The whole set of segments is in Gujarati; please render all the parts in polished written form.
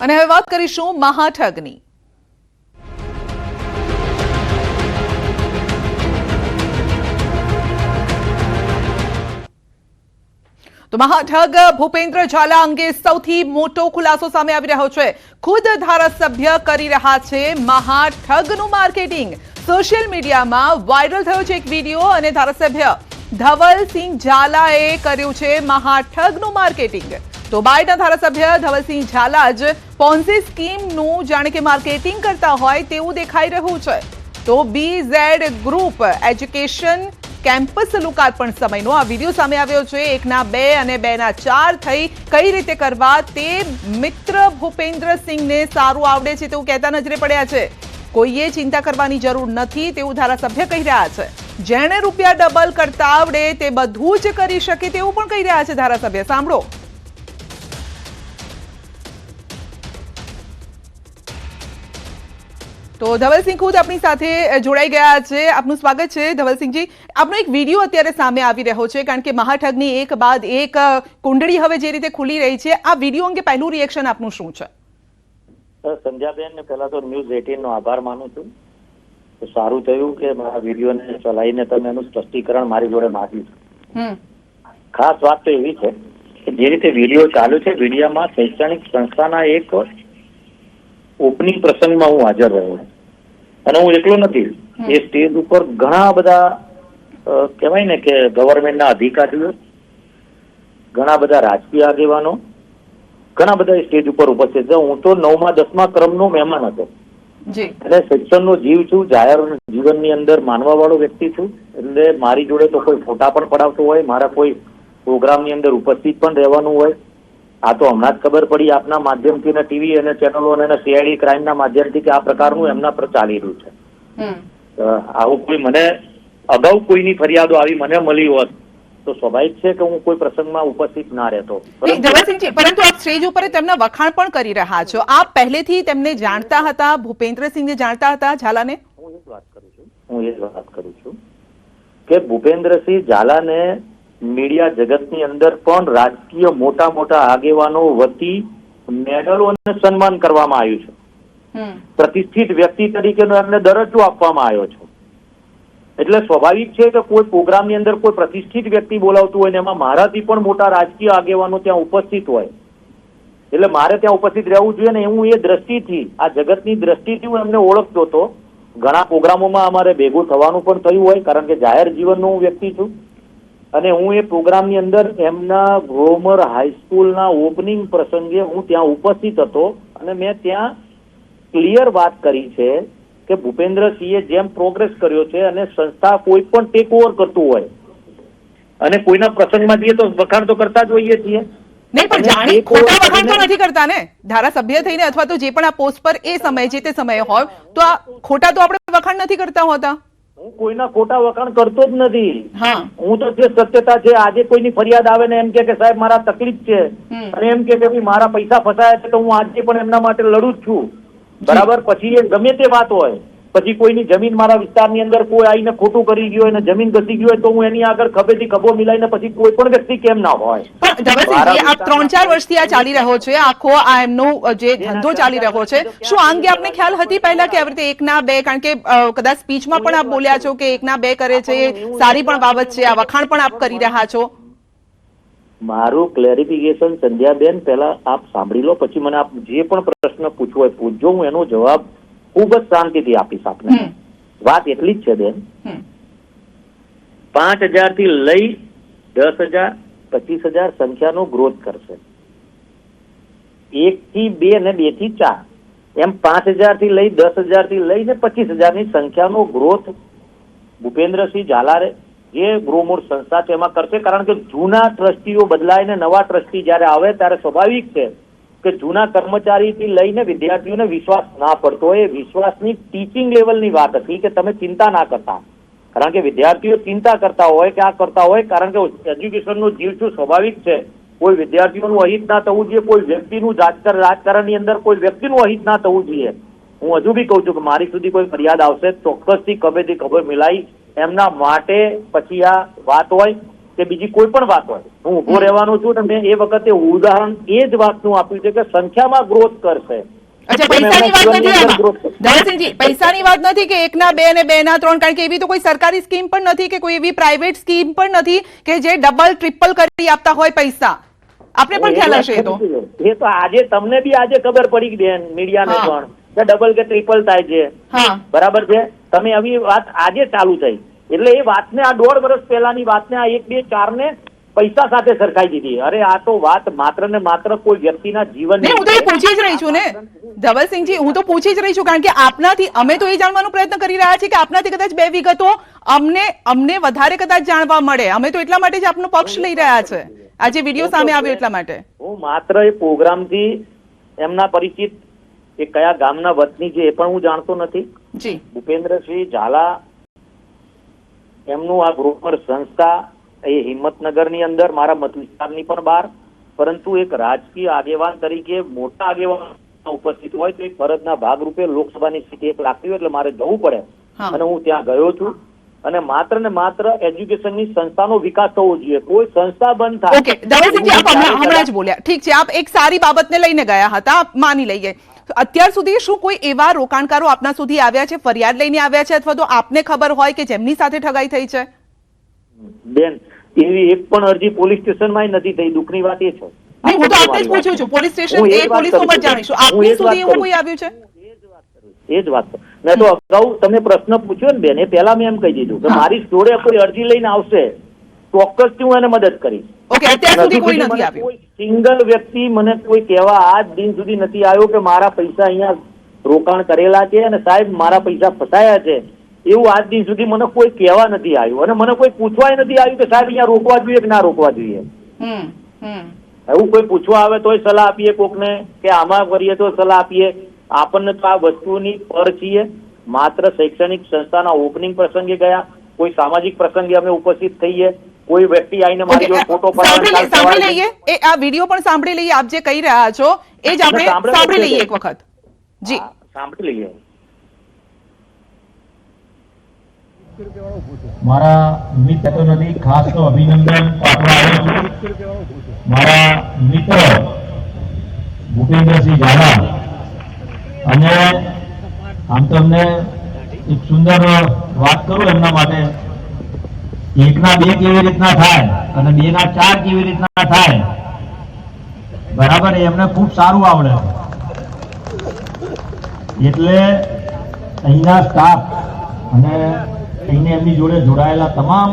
અને હવે વાત કરીશું મહાઠગની। તો મહાઠગ ભૂપેન્દ્ર ઝાલા અંગે સૌથી મોટો ખુલાસો સામે આવી રહ્યો છે। ખુદ ધારાસભ્ય કરી રહ્યા છે મહાઠગનું માર્કેટિંગ। સોશિયલ મીડિયામાં વાયરલ થયો છે એક વિડીયો અને ધારાસભ્ય ધવલસિંહ ઝાલાએ કર્યું છે મહાઠગનું માર્કેટિંગ। તો બાયડના ધારાસભ્ય ધવલસિંહ ઝાલા જ પોન્ઝી સ્કીમનું જાણે કે માર્કેટિંગ કરતા હોય તેવું દેખાઈ રહ્યું છે। તો BZ ગ્રુપ એજ્યુકેશન કેમ્પસ લોકાર્પણ સમયનો આ વિડીયો સામે આવ્યો છે। 1 ના 2 અને 2 ના 4 થઈ કઈ રીતે કરવા તે મિત્ર ભૂપેન્દ્રસિંહને સારું આવડે છે તેવું કહેતા નજરે પડ્યા છે। કોઈએ ચિંતા કરવાની જરૂર નથી તેવું ધારાસભ્ય કહી રહ્યા છે। જેણે રૂપિયા ડબલ કરતા આવડે તે બધું જ કરી શકે તેવું પણ કહી રહ્યા છે ધારાસભ્ય। સાંભળો। તો ધવલસિંહ ખુદ આપણી સાથે જોડાઈ ગયા છે। આપનું સ્વાગત છે ધવલસિંહજી। આપનો એક વિડીયો અત્યારે સામે આવી રહ્યો છે કારણ કે મહાઠગની એક બાદ એક કુંડળી હવે જે રીતે ખુલી રહી છે આ વિડીયો અંગે પહેલું રિએક્શન આપનું શું છે? સંધ્યાબેન પહેલા તો ન્યૂઝ 18 નો આભાર માનું છું। તો સારું થયું કે મારા વિડીયોને ચલાવીને તમે એનું સ્પષ્ટીકરણ મારી જોડે માંગ્યું। ખાસ વાત તો એવી છે કે જે રીતે વિડીયો ચાલુ છે વિડીયોમાં શૈક્ષણિક સંસ્થાના એક ઓપનિંગ પ્રસંગમાં હું હાજર રહ્યો અને હું એકલો નથી। એ સ્ટેજ ઉપર ઘણા બધા કહેવાય ને કે ગવર્મેન્ટના અધિકારીઓ, ઘણા બધા રાજકીય આગેવાનો, ઘણા બધા સ્ટેજ ઉપર ઉપસ્થિત છે। હું તો 9મા 10મા ક્રમનો મહેમાન હતો અને શિક્ષણનો જીવ છું, જાહેર જીવનની અંદર માનવા વાળો વ્યક્તિ છું। એટલે મારી જોડે તો કોઈ ફોટા પણ પડાવતો હોય, મારા કોઈ પ્રોગ્રામની અંદર ઉપસ્થિત પણ રહેવાનું હોય। આ તો હમણાં જ ખબર પડી આપના માધ્યમથી ને ટીવી અને ચેનલો અને CID ક્રાઇમના માધ્યમથી કે આ પ્રકારનું એમના પર ચાલી રહ્યું છે। આવું કોઈ મને અગાઉ કોઈની ફરિયાદો આવી મને મળી હોત તો સ્વાભાવિક છે કે હું કોઈ પ્રસંગમાં ઉપસ્થિત ના રહેતો। ધવલસિંહજી, પરંતુ આપ સ્ટેજ ઉપર તેમના વખાણ પણ કરી રહ્યા છો। આપ પહેલેથી તેમને જાણતા હતા, ભૂપેન્દ્રસિંહને જાણતા હતા ઝાલાને? હું એ જ વાત કરું છું કે ભૂપેન્દ્રસિંહ ઝાલાને મીડિયા જગતની અંદર પણ રાજકીય મોટા મોટા આગેવાનો વતી મેડલો અને સન્માન કરવામાં આવ્યું છે। પ્રતિષ્ઠિત વ્યક્તિ તરીકેનો એમને દરજ્જો આપવામાં આવ્યો છે। એટલે સ્વાભાવિક છે કે કોઈ પ્રોગ્રામની અંદર કોઈ પ્રતિષ્ઠિત વ્યક્તિ બોલાવતું હોય ને એમાં મારાથી પણ મોટા રાજકીય આગેવાનો ત્યાં ઉપસ્થિત હોય એટલે મારે ત્યાં ઉપસ્થિત રહેવું જોઈએ ને હું એ દ્રષ્ટિથી આ જગતની દ્રષ્ટિથી હું એમને ઓળખતો હતો। ઘણા પ્રોગ્રામોમાં અમારે ભેગું થવાનું પણ થયું હોય કારણ કે જાહેર જીવનનો હું વ્યક્તિ છું અને હું એ પ્રોગ્રામની અંદર એમના ગ્રોમર હાઈસ્કૂલના ઓપનિંગ પ્રસંગે હું ત્યાં ઉપસ્થિત હતો અને મેં ત્યાં ક્લિયર વાત કરી છે કે ભૂપેન્દ્રસિંહે જેમ પ્રોગ્રેસ કર્યો છે અને સંસ્થા કોઈ પણ ટેક ઓવર કરતું હોય અને કોઈના પ્રસંગમાં જઈએ તો વખાણ તો કરતા જ હોઈએ છીએ। નહીં પણ જાણી ખોટા વખાણ તો નથી કરતા ને ધારાસભ્ય થઈને અથવા તો જે પણ આ પોસ્ટ પર એ સમયે જે તે સમયે હોય તો આ ખોટા તો આપણે વખાણ નથી કરતા હોતા। હું કોઈના ખોટા વખાણ કરતો જ નથી। હું તો જે સત્યતા છે આજે કોઈની ફરિયાદ આવે ને એમ કે સાહેબ મારા તકલીફ છે અને એમ કે મારા પૈસા ફસાયા છે તો હું આજે પણ એમના માટે લડું જ છું। બરાબર। પછી એ ગમે તે વાત હોય, પછી કોઈની જમીન મારા વિસ્તારની અંદર કોઈ આવીને ખોટું કરી ગયું હોય ને જમીન ઘસી ગયું હોય તો હું એની આગળ ખભેથી ખભો મિલાઈને પછી કોઈ પણ વ્યક્તિ કેમ ના હોય। ધવલસિંહજી, આપ 3-4 વર્ષથી આ ચાલી રહ્યો છે, આખો આ એમનો જે ધંધો ચાલી રહ્યો છે, શું આ અંગે આપને ખ્યાલ હતી પહેલા કે આવી રીતે 1 ના 2 કારણ કે કદાચ સ્પીચમાં પણ આપ બોલ્યા છો કે 1 ના 2 કરે છે, સારી પણ બાબત છે, આ વખાણ પણ આપ કરી રહ્યા છો? મારું ક્લેરિફિકેશન સંધ્યાબેન પહેલા આપ સાંભળી લો પછી મને આપ જે પણ પ્રશ્ન પૂછવો હોય પૂછજો, હું એનો જવાબ ખૂબ જ શાંતિથી આપીશ આપને। વાત એટલી જ છે બેન, 5000 થી લઈ 10,000 25,000 સંખ્યાનો ગ્રોથ કરશે। 1 થી 2 અને 2 થી 4 એમ 5,000 થી લઈ 10,000 થી લઈને 25,000 ની સંખ્યાનો ગ્રોથ ભૂપેન્દ્રસિંહ ઝાલા જે ગ્રોમોર સંસ્થા છે એમાં કરશે। કારણ કે જૂના ટ્રસ્ટીઓ બદલાય ને નવા ટ્રસ્ટી જયારે આવે ત્યારે સ્વાભાવિક છે કે જૂના કર્મચારીથી લઈને વિદ્યાર્થીઓને વિશ્વાસ ના પડતો હોય। એ વિશ્વાસની ટીચિંગ લેવલની વાત હતી કે તમે ચિંતા ના કરતા, કારણ કે વિદ્યાર્થીઓ ચિંતા કરતા હોય કે આ કરતા હોય કારણ કે એજ્યુકેશનનો જીવ છું, સ્વાભાવિક છે કોઈ વિદ્યાર્થીઓનું અહિત ના થવું જોઈએ, કોઈ વ્યક્તિનું રાજકારણની અંદર કોઈ વ્યક્તિનું અહિત ના થવું જોઈએ। હું હજુ બી કહું છું કે મારી સુધી કોઈ ફરિયાદ આવશે ચોક્કસથી ખભેથી ખભે મિલાઈ એમના માટે પછી આ વાત હોય કે બીજી કોઈ પણ વાત હોય, હું ઉભો રહેવાનો છું ને મેં એ વખતે ઉદાહરણ એ જ વાતનું આપ્યું છે કે સંખ્યામાં ગ્રોથ કરશે. અચ્છા, પૈસાની વાત નથી આમાં ધવલસિંહજી, પૈસાની વાત નથી કે 1 ના 2 ને 2 ના 3, કારણ કે એવી તો કોઈ સરકારી સ્કીમ પણ નથી કે કોઈ એવી પ્રાઇવેટ સ્કીમ પણ નથી કે જે ડબલ ટ્રિપલ કરી આપતા હોય પૈસા. આપણે પણ ખ્યાલ હશે એ તો આજે તમને બી આજે ખબર પડી બેન, મીડિયાને પણ, કે ડબલ કે ટ્રિપલ થાય છે. બરાબર છે, તમે આવી વાત આજે ચાલુ થઈ એટલે એ વાતને આ 1.5 વર્ષ પહેલાની વાતને આ 1, 2, 4 ને પૈસા સાથે સરખાઈ દીધી. અરે આ તો વાત માત્ર ને માત્ર કોઈ વ્યક્તિના જીવન. હું તો એ પૂછી જ રહી છું ને ધવલસિંહજી, હું તો પૂછી જ રહી છું, કારણ કે આપનાથી અમે તો એ જાણવાનો પ્રયત્ન કરી રહ્યા છીએ કે આપનાથી કદાચ 2 વિગતો અમને વધારે કદાચ જાણવા મળે. અમે તો એટલા માટે જ આપનો પક્ષ લઈ રહ્યા છે આજે વિડીયો સામે આવ્યો એટલા માટે. હું માત્ર એ પ્રોગ્રામથી એમના પરિચિત એ કયા ગામના વતની છે એ પણ હું જાણતો નથી. જી, ભૂપેન્દ્રસિંહ ઝાલા એમનું આ ગ્રુપર સંસ્થા એ હિંમતનગરની અંદર મારા મત વિસ્તારની પણ બહાર, પરંતુ એક રાજકીય આગેવાન તરીકે મોટા આગેવાન ઉપસ્થિત હોય તો એક ફરજના ભાગરૂપે લોકસભાની સીટ એક લાગતી હોય એટલે મારે જવું પડે અને હું ત્યાં ગયો છું. અને માત્ર ને માત્ર એજ્યુકેશનની સંસ્થાનો વિકાસ થવો જોઈએ, કોઈ સંસ્થા બંધ થાય. ઓકે ધવલસિંહજી, આપ હમણાં જ બોલ્યા, ઠીક છે, આપ એક સારી બાબતને લઈને ગયા હતા, માની લઈએ. અત્યાર સુધી શું કોઈ એવા રોકાણકારો આપના સુધી આવ્યા છે, ફરિયાદ લઈને આવ્યા છે, અથવા તો આપને ખબર હોય કે જેમની સાથે ઠગાઈ થઈ છે? બેન, એવી એક પણ અરજી પોલીસ સ્ટેશનમાં નથી થઈ. દુઃખની વાત એ છે. હું તો આપને જ પૂછું છું, પોલીસ સ્ટેશન એ પોલીસ ઉપર જાણીશું, આપની સુધી એવું કોઈ આવ્યું છે? એ જ વાત મેં તો અગાઉ તમે પ્રશ્ન પૂછ્યો ને બેન, એ પહેલા મેં એમ કહી દીધું કે મારી સ્ટોરે કોઈ અરજી લઈને આવશે ચોક્કસથી હું એને મદદ કરીશ. ઓકે, અત્યાર સુધી કોઈ નથી આવ્યું. કોઈ સિંગલ વ્યક્તિ મને કોઈ કહેવા આજ દિન સુધી નથી આવ્યો કે મારા પૈસા અહીંયા રોકાણ કરેલા છે અને સાહેબ મારા પૈસા ફસાયા છે, એવું આજ દિન સુધી મને કોઈ કહેવા નથી આવ્યું. અને મને કોઈ પૂછવાય નથી આવ્યું કે સાહેબ અહીંયા રોકવા જોઈએ કે ના રોકવા જોઈએ. એવું કોઈ પૂછવા આવે તોય સલાહ આપીએ કોકને કે આમાં કરીએ તો સલાહ આપીએ. આપણને તો આ વસ્તુની પર છીએ. માત્ર શૈક્ષણિક સંસ્થાના ઓપનિંગ પ્રસંગે ગયા, કોઈ સામાજિક પ્રસંગે અમે ઉપસ્થિત થઈએ, કોઈ વ્યક્તિ આવીને મારી જોડે ફોટો સાંભળી લઈએ, એ આ વિડીયો પણ સાંભળી લઈએ. આપ જે કહી રહ્યા છો એ જ આપણે સાંભળી લઈએ એક વખત. જી, સાંભળી લઈએ. મારા મિત્ર તો નથી, ખાસ તો અભિનંદન પાઠવા આવ્યો છું મારા મિત્ર ભૂપેન્દ્રસિંહ ઝાલા. અને આમ તો અમને એક સુંદર વાત કરું એમના માટે, 1 ના 2 કેવી રીતના થાય અને 2 ના 4 કેવી રીતના થાય, બરાબર, એમને ખૂબ સારું આવડે. એટલે અહીંના સ્ટાફ અને અહીંને એમની જોડે જોડાયેલા તમામ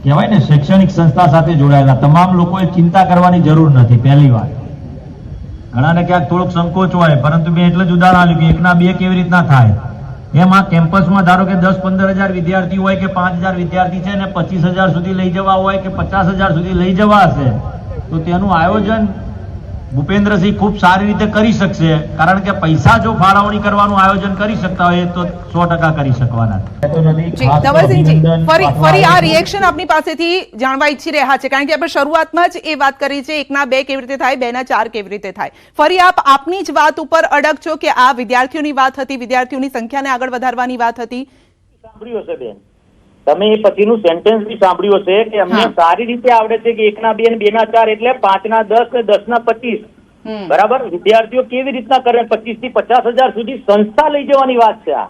કહેવાય ને શૈક્ષણિક સંસ્થા સાથે જોડાયેલા તમામ લોકોએ ચિંતા કરવાની જરૂર નથી. પહેલી વાત, ઘણાને ક્યાંક થોડોક સંકોચ હોય, પરંતુ મેં એટલે જ ઉદાહરણ આપ્યું કે 1 ના 2 કેવી રીતના થાય. એમ આ કેમ્પસમાં ધારો કે 10-15 હજાર વિદ્યાર્થી હોય કે 5,000 વિદ્યાર્થી છે ને 25,000 સુધી લઈ જવા હોય કે 50,000 સુધી લઈ જવા હશે, તો તેનું આયોજન ભૂપેન્દ્રસિંહ ખૂબ સારી રીતે કરી શકશે. કારણ કે પૈસા જો ફાળવણી કરવાનું આયોજન કરી શકતા હોય તો 100% કરી શકવાના. ધવલસિંહજી, ફરી આ રિએક્શન આપની પાસેથી જાણવા ઈચ્છી રહ્યા છે, કારણ કે આપણે શરૂઆતમાં જ એ વાત કરી છે 1 ના 2 કેવી રીતે થાય, 2 ના 4 કેવી રીતે થાય. ફરી આપ આપની જ વાત ઉપર અડગ છો કે આ વિદ્યાર્થીઓની વાત હતી, વિદ્યાર્થીઓની સંખ્યાને આગળ વધારવાની વાત હતી? સાંભળ્યું હશે બેન તમે, એ પછીનું સેન્ટેન્સ બી સાંભળ્યું હશે કે અમને સારી રીતે આવડે છે કે 1 ના 2 ને 2 ના 4 એટલે 5 ના 10 ને 10 ના 25. બરાબર, વિદ્યાર્થીઓ કેવી રીતના કરે, 25 થી 50,000 સુધી સંસ્થા લઈ જવાની વાત છે આ.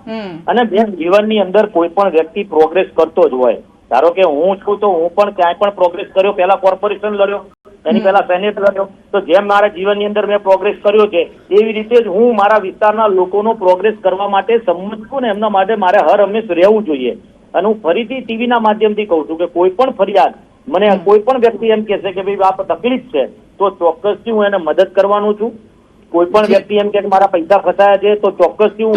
અને બેન, જીવનની અંદર કોઈ પણ વ્યક્તિ પ્રોગ્રેસ કરતો જ હોય. ધારો કે હું છું તો હું પણ ક્યાંય પણ પ્રોગ્રેસ કર્યો, પહેલા કોર્પોરેશન લડ્યો, એની પહેલા સેનેટ લડ્યો, તો જેમ મારા જીવનની અંદર મેં પ્રોગ્રેસ કર્યો છે એવી રીતે જ હું મારા વિસ્તારના લોકોનો પ્રોગ્રેસ કરવા માટે સંમત છું ને એમના માટે મારે હર હંમેશ રહેવું જોઈએ. અને હું ફરીથી ટીવીના માધ્યમથી કહું છું કે કોઈ પણ ફરિયાદ મને કોઈ પણ વ્યક્તિ એમ કહેશે કે ભાઈ આ તકલીફ છે તો ચોક્કસથી હું એને મદદ કરવાનું છું. કોઈ પણ વ્યક્તિ એમ કે મારા પૈસા ફસાયા છે તો ચોક્કસથી હું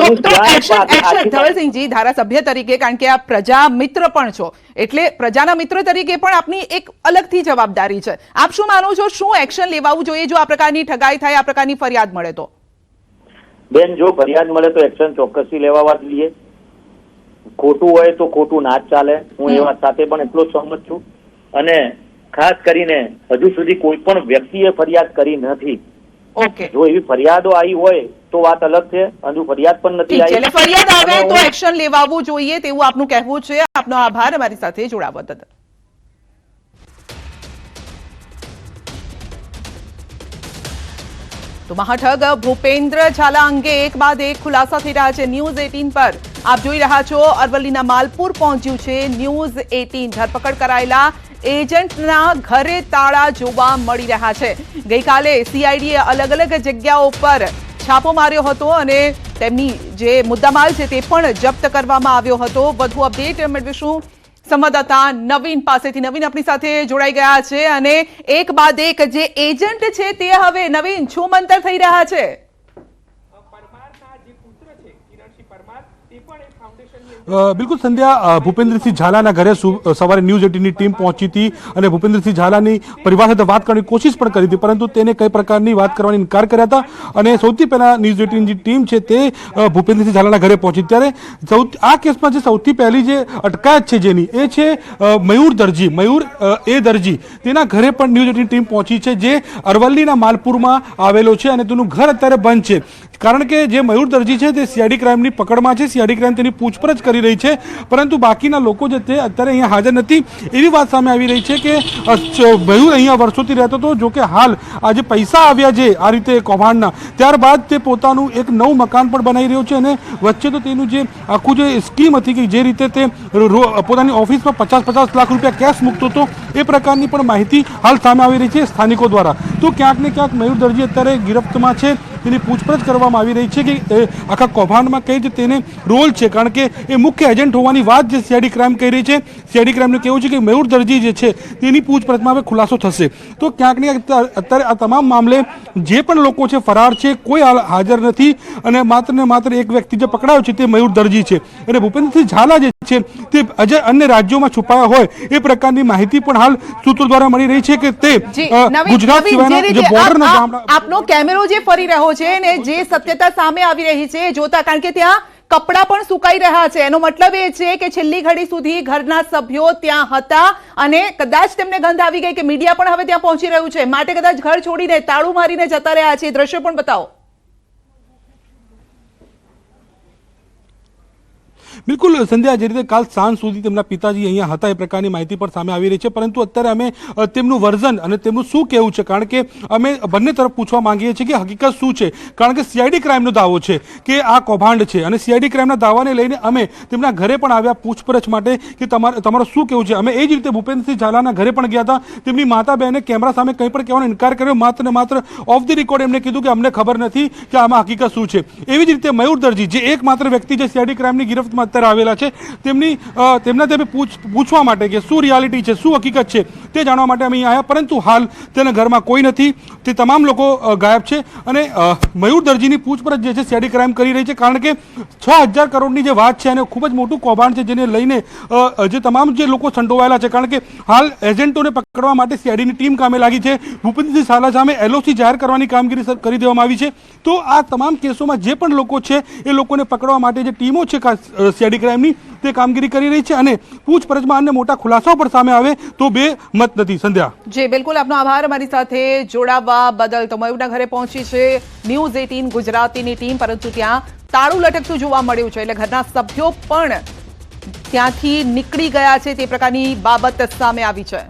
ધવલસિંહજી, ધારાસભ્ય તરીકે, કારણ કે આપ પ્રજા મિત્ર પણ છો, એટલે પ્રજાના મિત્ર તરીકે પણ આપની એક અલગથી જવાબદારી છે. આપ શું માનો છો, શું એક્શન લેવાવું જોઈએ જો આ પ્રકારની ઠગાઈ થાય, આ પ્રકારની ફરિયાદ મળે તો? બેન, જો ફરિયાદ મળે તો એક્શન ચોક્કસથી લેવા જોઈએ. ખોટું હોય તો ખોટું ના જ ચાલે. હું એ વાત સાથે પણ એટલો જ સહમત છું. અને ખાસ કરીને હજુ સુધી કોઈ પણ વ્યક્તિએ ફરિયાદ કરી નથી. ઓકે, જો એવી ફરિયાદો આવી હોય તો વાત અલગ છે, હજુ ફરિયાદ પણ નથી ઠીક છે. એટલે ફરિયાદ આવે અને તો હું- એક્શન લેવાવું જોઈએ તેવું આપનું કહેવું છે. આપનો આભાર અમારી સાથે જોડાવા બદલ. તો મહાઠગ ભૂપેન્દ્ર ઝાલા અંગે એક બાદ એક ખુલાસા થઈ રહ્યા છે ન્યૂઝ 18 પર. આપ જોઈ રહ્યા છો અરવલ્લીના માલપુર પહોંચ્યું છે ન્યૂઝ 18. ધરપકડ કરાયેલા એજન્ટના ઘરે તાળા જોવા મળી રહ્યા છે. ગઈકાલે સીઆઈડીએ અલગ અલગ જગ્યાઓ પર છાપો માર્યો હતો અને તેમની જે મુદ્દામાલ છે તે પણ જપ્ત કરવામાં આવ્યો હતો. વધુ અપડેટ મેળવીશું સંવાદદાતા નવીન પાસેથી. નવીન આપણી સાથે જોડાઈ ગયા છે અને એક બાદ એક જે એજન્ટ છે તે હવે નવીન શું મંતર થઈ રહ્યા છે? બિલકુલ સંધ્યા, ભૂપેન્દ્રસિંહ ઝાલાના ઘરે સવારે ન્યૂઝ 18ની ટીમ પહોંચી હતી અને ભૂપેન્દ્રસિંહ ઝાલાની પરિવાર સાથે વાત કરવાની કોશિશ પણ કરી હતી, પરંતુ તેને કઈ પ્રકારની વાત કરવાની ઇનકાર કર્યા હતા. અને સૌથી પહેલા ન્યૂઝ 18ની ટીમ છે તે ભૂપેન્દ્રસિંહ ઝાલાના ઘરે પહોંચી. ત્યારે આ કેસમાં જે સૌથી પહેલી જે અટકાયત છે જેની એ છે મયુર દરજી. મયુર એ દરજી તેના ઘરે પણ ન્યૂઝ 18ની ટીમ પહોંચી છે, જે અરવલ્લીના માલપુરમાં આવેલો છે અને તેનું ઘર અત્યારે બંધ છે. કારણ કે જે મયુર દરજી છે તે સીઆઈડી ક્રાઇમની પકડમાં છે. સીઆઈડી ક્રાઇમ તેની પૂછપરછ કરી રહી છે, પરંતુ બાકીના લોકો જે તે અત્યારે અહીંયા હાજર નથી. એવી વાત સામે આવી રહી છે કે મયુર અહીંયા વર્ષોથી રહેતો હતો, જો કે હાલ આજે પૈસા આવ્યા છે આ રીતે કૌભાંડના, ત્યારબાદ તે પોતાનું એક નવું મકાન પણ બનાવી રહ્યો છે. અને વચ્ચે તો તેનું જે આખું જે સ્કીમ હતી કે જે રીતે તે પોતાની ઓફિસમાં 50-50 લાખ રૂપિયા કેશ મૂકતો હતો, એ પ્રકારની પણ માહિતી હાલ સામે આવી રહી છે સ્થાનિકો દ્વારા. તો ક્યાંક ને ક્યાંક મયુર દરજી અત્યારે ગિરફ્તમાં છે. તેની પૂછપરછ કરવામાં આવી રહી છે કે આખા કૌભાંડમાં કઈ રીતે તેને રોલ છે, કારણ કે એ મુખ્ય એજન્ટ હોવાની વાત જે સીઆઈડી ક્રાઇમ કહી રહી છે. સીઆઈડી ક્રાઇમનું કહેવું છે કે મયુર દરજી જે છે તેની પૂછપરછમાં હવે ખુલાસો થશે. તો ક્યાંક ને ક્યાંક અત્યારે આ તમામ મામલે જે પણ લોકો છે ફરાર છે, કોઈ હાજર નથી અને માત્ર ને માત્ર એક વ્યક્તિ જે પકડાયો છે તે મયુર દરજી છે. અને ભૂપેન્દ્રસિંહ ઝાલા જે છે તે અન્ય રાજ્યોમાં છુપાયા હોય એ પ્રકારની માહિતી પણ હાલ સૂત્રો દ્વારા મળી રહી છે કે તે ગુજરાત સિવાયના જે બોર્ડરના ગામડા આપનો કેમેરો જે ફરી રહ્યો છે ને જે સત્યતા સામે આવી રહી છે જોતા, કારણ કે ત્યાં કપડા પણ સુકાઈ રહ્યા છે, એનો મતલબ એ છે કે છેલ્લી ઘડી સુધી ઘરના સભ્યો ત્યાં હતા અને કદાચ તેમને ગંધ આવી ગઈ કે મીડિયા પણ હવે ત્યાં પહોંચી રહ્યું છે, માટે કદાચ ઘર છોડીને તાળું મારીને જતા રહ્યા છે. દ્રશ્યો પણ બતાવો. બિલકુલ સંધ્યા, જે રીતે કાલ સાંજ સુધી તેમના પિતાજી અહીંયા હતા એ પ્રકારની માહિતી પણ સામે આવી રહી છે, પરંતુ અત્યારે અમે તેમનું વર્ઝન અને તેમનું શું કહેવું છે, કારણ કે અમે બંને તરફ પૂછવા માંગીએ છીએ કે હકીકત શું છે. કારણ કે સીઆઈડી ક્રાઇમનો દાવો છે કે આ કૌભાંડ છે અને સીઆઈડી ક્રાઇમના દાવાને લઈને અમે તેમના ઘરે પણ આવ્યા પૂછપરછ માટે કે તમારું શું કહેવું છે. અમે એ જ રીતે ભૂપેન્દ્રસિંહ ઝાલાના ઘરે પણ ગયા હતા. તેમની માતા બહેને કેમેરા સામે કંઈ પણ કહેવાનો ઇનકાર કર્યો, માત્ર ને માત્ર ઓફ ધી રેકોર્ડ એમને કીધું કે અમને ખબર નથી કે આમાં હકીકત શું છે. એવી જ રીતે મયુર દરજી જે એકમાત્ર વ્યક્તિ જે સીઆઈડી ક્રાઇમની ગિરફ્તમાં અત્યારે આવેલા છે, તેમના તે પૂછવા માટે કે શું રિયાલિટી છે, શું હકીકત છે તે જાણવા માટે અમે અહીંયા આવ્યા, પરંતુ હાલ તેના ઘરમાં કોઈ નથી. તે તમામ લોકો ગાયબ છે અને મયુર દરજીની પૂછપરછ જે છે સીઆઈડી ક્રાઇમ કરી રહી છે, કારણ કે 6000 કરોડની જે વાત છે અને ખૂબ જ મોટું કૌભાંડ છે, જેને લઈને જે તમામ જે લોકો સંડોવાયેલા છે, કારણ કે હાલ એજન્ટોને પકડવા માટે સીઆઈડીની ટીમ કામે લાગી છે. ભૂપેન્દ્રસિંહ ઝાલા સામે એલઓસી જાહેર કરવાની કામગીરી કરી દેવામાં આવી છે. તો આ તમામ કેસોમાં જે પણ લોકો છે એ લોકોને પકડવા માટે જે ટીમો છે સીઆઈડી ક્રાઇમની તે કામગીરી કરી રહી છે અને પૂછપરછમાં અન્ય મોટા ખુલાસાઓ પણ સામે આવે તો બે મત નથી. સંધ્યા જી બિલકુલ, આપનો આભાર અમારી સાથે જોડાવા બદલ. તો મયુરના ઘરે પહોંચી છે ન્યૂઝ 18 ગુજરાતીની ટીમ, પરંતુ ત્યાં તાળું લટકતું જોવા મળ્યું છે, એટલે ઘરના સભ્યો પણ ત્યાંથી નીકળી ગયા છે તે પ્રકારની બાબત સામે આવી છે.